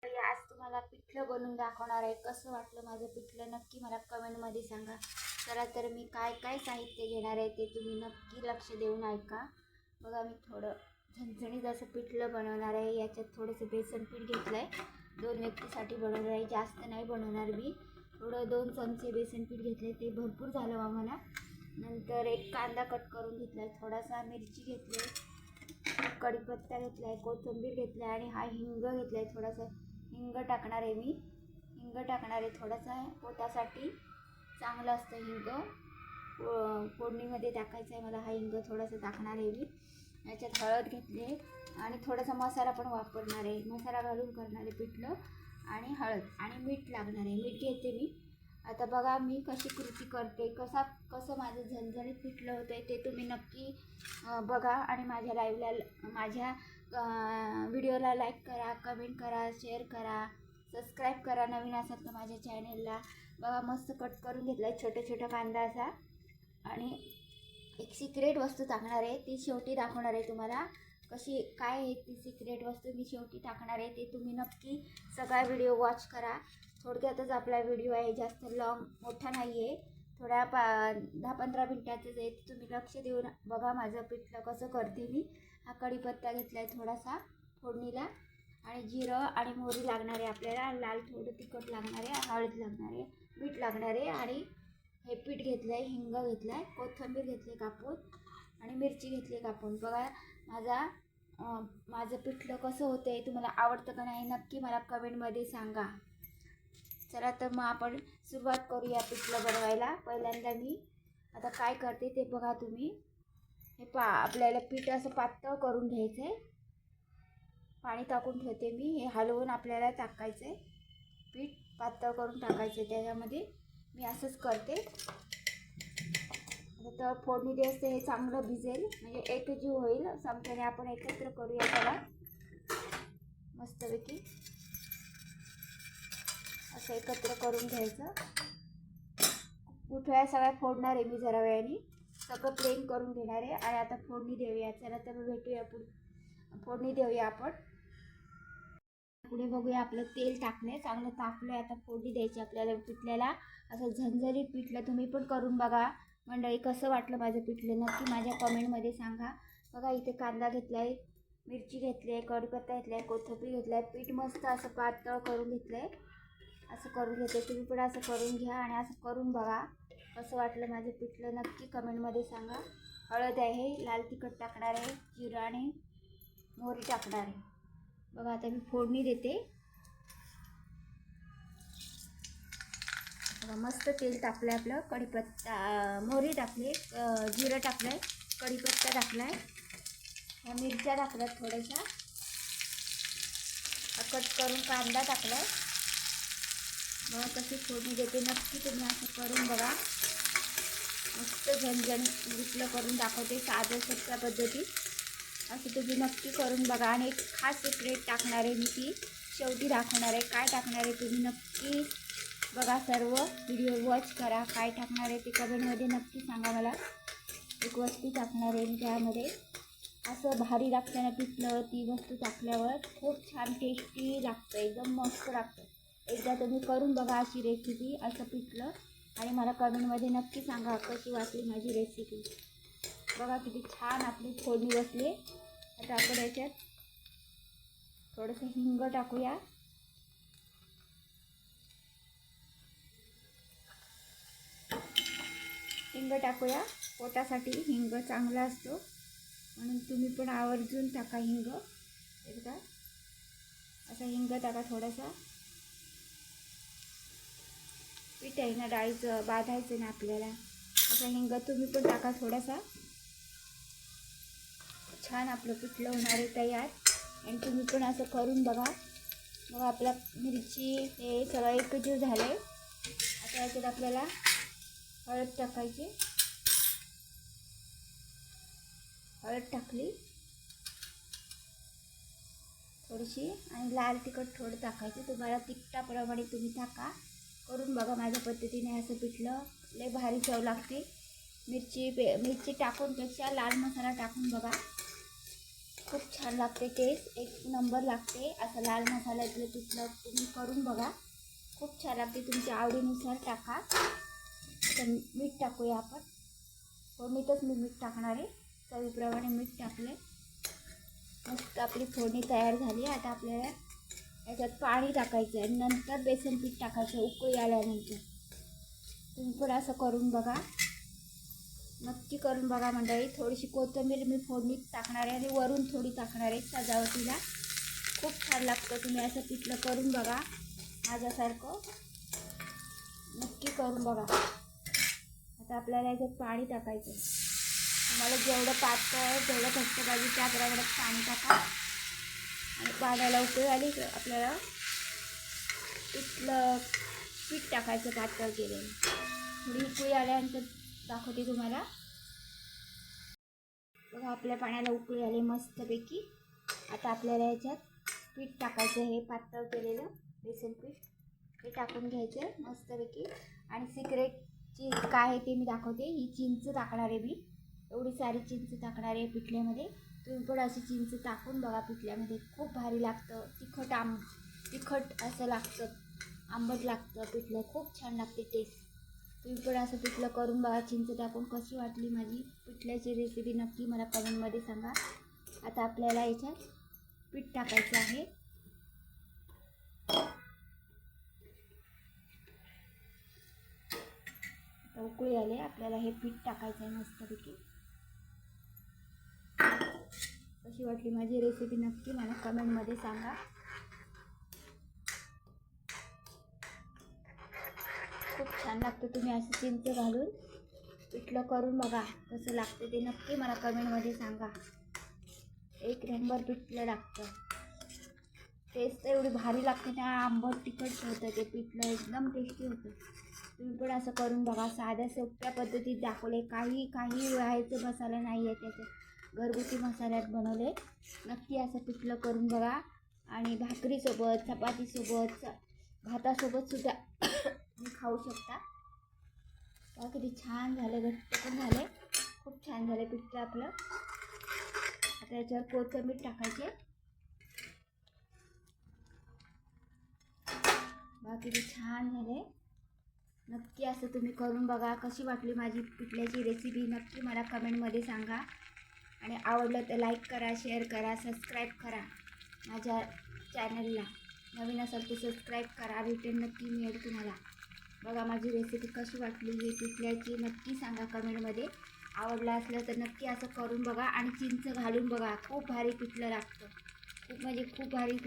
आज तुम्हाला पिठलं बनवून दाखवणार आहे. कसं वाटलं माझं पिठलं नक्की मला कमेंटमध्ये सांगा. चला तर मी काय काय साहित्य घेणार आहे ते तुम्ही नक्की लक्ष देऊन ऐका. बघा मी थोडं झणझणीत असं पिठलं बनवणार आहे. याच्यात थोडंसं बेसन पीठ घेतलं आहे. 2 व्यक्तीसाठी बनवणार आहे, जास्त नाही बनवणार मी. थोडं 2 चमचे बेसन पीठ घेतले, ते भरपूर झालं आम्हाला. नंतर एक कांदा कट करून घेतला आहे, थोडासा मिरची घेतली, कढीपत्ता घेतला आहे, कोथिंबीर घेतला आहे आणि हा हिंग घेतला आहे. थोडासा हिंग टाकणार आहे मी. हिंग टाकणार आहे थोडासा, पोटासाठी चांगलं असतं हिंग. फोडणीमध्ये टाकायचं आहे मला. हा हिंग थोडासा टाकणार आहे मी. याच्यात हळद घेतली आणि थोडासा मसाला पण वापरणार आहे. मसाला घालून करणार आहे पिठलं. आणि हळद आणि मीठ लागणार आहे. मीठ घेते मी. आता बघा मी कशी कृती करते, कसं माझं झणझणीत पिठलं होतं आहे ते तुम्ही नक्की बघा. आणि माझ्या माझ्या व्हिडिओला लाईक करा, कमेंट करा, शेअर करा, सबस्क्राईब करा नवीन असाल तर माझ्या चॅनलला. बघा मस्त कट करून घेतला आहे छोटा छोटा कांदा असा. आणि एक सिक्रेट वस्तू टाकणार आहे, ती शेवटी दाखवणार आहे तुम्हाला. कशी काय आहे ती सिक्रेट वस्तू मी शेवटी टाकणार आहे, ते तुम्ही नक्की सगळा व्हिडिओ वॉच करा. थोडक्यातच आपला व्हिडिओ आहे, जास्त लॉंग मोठा नाही आहे. थोड्या 10-15 मिनटाचंच आहे. तुम्ही लक्ष देऊन बघा माझं पिठलं कसं करते मी. हा कढीपत्ता घेतला आहे थोडासा फोडणीला. आणि जिरं आणि मोहरी लागणार आहे आपल्याला. लाल थोडं तिखट लागणार आहे, हळद लागणार आहे, मीठ लागणार आहे. आणि हे पीठ घेतलं आहे, हिंग घेतला आहे, कोथिंबीर घेतली कापून आणि मिरची घेतली कापून. बघा माझं पिठलं कसं होतं आहे, तुम्हाला आवडतं का नाही नक्की मला कमेंटमध्ये सांगा. चला तर मग आपण सुरुवात करूया पिठलं बनवायला. पहिल्यांदा मी आता काय करते ते बघा तुम्ही. हे आपल्याला पीठ असं पातळ करून घ्यायचं आहे. पाणी टाकून ठेवते मी. हे हलवून आपल्याला टाकायचं आहे. पीठ पातळ करून टाकायचं आहे त्याच्यामध्ये. मी असंच करते. तर फोडणी द्यायचं, हे चांगलं भिजेल म्हणजे एकजीव होईल. चमच्याने आपण एकत्र करूया त्याला मस्तपैकी. असं एकत्र करून घ्यायचं. गुठळ्या सगळ्या फोडणार आहे मी जरा वेळाने. सगळं प्लेन करून घेणार आहे. आणि आता फोडणी देऊया. चला तर भेटूया फोडणी देऊया आपण. पुढे बघूया. आपलं तेल टाकलं, चांगलं तापलं आहे. आता फोडणी द्यायची आपल्याला पिठल्याला. असं झणझणीत पिठलं तुम्ही पण करून बघा मंडळी. कसं वाटलं माझं पिठलं नक्की माझ्या कमेंटमध्ये सांगा. बघा इथे कांदा घेतला आहे, मिरची घेतली आहे, कढीपत्ता घेतला आहे, कोथिंबीर घेतला आहे. पीठ मस्त असं पातळ करून घेतलं आहे. असं करून घेते, तुम्ही पण असं करून घ्या आणि असं करून बघा. कसं वाटलं माझं पिठलं नक्की कमेंटमध्ये सांगा. हळद आहे, लाल तिखट टाकणार आहे, जिरं आणि मोहरी टाकणार आहे. बघा आता मी फोडणी देते. बघा मस्त तेल टाकलं आहे आपलं. कढीपत्ता मोहरी टाकली, जिरं टाकलं आहे, कढीपत्ता टाकला आहे, ह्या मिरच्या टाकल्यात थोड्याशा, कट करून कांदा टाकला आहे. बघा कशी फोडणी देते नक्की तुम्ही असं करून बघा. मस्त झणझणीत पिठलं करून दाखवते साध्या सोप्या पद्धतीत. असं तुम्ही नक्की करून बघा. आणि एक खास सिक्रेट टाकणार आहे मी, ती शेवटी दाखवणार आहे. काय टाकणार आहे तुम्ही नक्की बघा. सर्व व्हिडिओ वॉच करा. काय टाकणार आहे ते कमेंटमध्ये नक्की सांगा मला. एक वस्तू टाकणार आहे मी त्यामध्ये. असं भारी लागतं ना पिठलं, ती वस्तू टाकल्यावर खूप छान टेस्टी लागतं, एकदम मस्त लागतं. एकदा तुम्ही करून बघा अशी रेसिपी, असं पिठलं. आणि मला कमेंटमध्ये नक्की सांगा कशी वाटली माझी रेसिपी. बघा किती छान आपली फोडणी बसली. आता आपण याच्यात थोडंसं हिंग टाकूया. हिंग टाकूया, पोटासाठी हिंग चांगला असतो म्हणून तुम्ही पण आवर्जून टाका हिंग. एकदा असा हिंग टाका थोडासा. पीठ आहे ना डाळीचं, बांधायचं ना आपल्याला. असा हिंग तुम्ही पण टाका थोडासा. छान आपलं पिठलं होणार आहे तयार. आणि तुम्ही पण असं करून बघा. मग आपला मिरची हे सगळं एकजीव झालं आहे. आता याच्यात आपल्याला हळद टाकायची. हळद टाकली थोडीशी. आणि लाल तिखट थोडं टाकायचं, तुम्हाला तिखटाप्रमाणे तुम्ही टाका. करून बघा माझ्या पद्धतीने असं पिठलं. लय भारी चव लागते. मिरची टाकून पेक्षा लाल मसाला टाकून बघा. खूप छान लागते टेस्ट, एक नंबर लागते. असं लाल मसाल्यातलं पिठलं तुम्ही करून बघा, खूप छान लागते. तुमच्या आवडीनुसार टाका. तर मीठ टाकूया आपण. फोडणीतच मी मीठ टाकणार आहे. चवीप्रमाणे मीठ टाकले. मस्त आपली फोडणी तयार झाली. आता आपल्याला याच्यात पाणी टाकायचं आहे, नंतर बेसन पीठ टाकायचं उकळी आल्यानंतर. तुम्ही पण असं करून बघा, नक्की करून बघा मंडळी. थोडीशी कोथिंबीर मी फोडणीत टाकणार आहे आणि वरून थोडी टाकणार आहे सजावटीला. खूप छान लागतं. तुम्ही असं पिठलं करून बघा, माझ्यासारखं नक्की करून बघा. आता आपल्याला याच्यात पाणी टाकायचं. तुम्हाला जेवढं पातळ जेवढं घट्ट पाहिजे त्या प्रमाणात पाणी टाका. आणि पाण्याला उकळी आली की आपल्याला पिठलं पीठ टाकायचं पातळ केलेलं. थोडी उकळी आल्यानंतर दाखवते तुम्हाला. बघा आपल्या पाण्याला उकळी आली मस्तपैकी. आता आपल्याला याच्यात पीठ टाकायचं, हे पातळ केलेलं बेसन पीठ हे टाकून घ्यायचं मस्तपैकी. आणि सिक्रेटची काय आहे ते मी दाखवते. ही चिंच टाकणार आहे मी, एवढी सारी चिंच टाकणार आहे पिठल्यामध्ये. तुम्ही पण अशी चिंच टाकून बघा पिठल्यामध्ये, खूप भारी लागतं. तिखट असं लागतं, आंबट लागतं पिठलं, खूप छान लागते टेस्ट. तुम्ही पण असं पिठलं करून बघा चिंच टाकून. कशी वाटली माझी पिठल्याची रेसिपी नक्की मला कमेंटमध्ये सांगा. आता आपल्याला याच्यात पीठ टाकायचं आहे. आता उकळी आले, आपल्याला हे पीठ टाकायचं आहे मस्तपैकी. कशी वाटली माझी रेसिपी नक्की मला कमेंटमध्ये सांगा. खूप छान लागतं. तुम्ही असं चिंच घालून पिठलं करून बघा, कसं लागतं ते नक्की मला कमेंटमध्ये सांगा. एक नंबर पिठलं लागतं. टेस्ट एवढी भारी लागते ना, आंबट तिखट होतं ते पिठलं, एकदम टेस्टी होतं. तुम्ही पण असं करून बघा. साध्या सोप्या पद्धतीत दाखवले, काही व्हायचं मसाला नाही आहे त्याच्यात, घरगुती मसाल्यात बनवले. नक्की असं पिठलं करून बघा. आणि भाकरीसोबत, चपातीसोबत, भातासोबत सुद्धा तुम्ही खाऊ शकता. किती छान झाले, घट्ट पण झाले, खूप छान झाले पिठलं आपलं. आता याच्यावर कोथिंबीर टाकायचे. किती छान झाले. नक्की असं तुम्ही करून बघा. कशी वाटली माझी पिठल्याची रेसिपी नक्की मला कमेंटमध्ये सांगा. आणि आवडलं तर लाईक करा, शेअर करा, सबस्क्राईब करा माझ्या चॅनलला. नवीन असेल तर सबस्क्राईब करा, रिटर्न नक्की मिळेल तुम्हाला. बघा माझी रेसिपी कशी वाटली ही पिठल्याची नक्की सांगा कमेंटमध्ये. आवडलं असलं तर नक्की असं करून बघा आणि चिंच घालून बघा, खूप भारी पिठलं लागतं. खूप म्हणजे खूप भारी.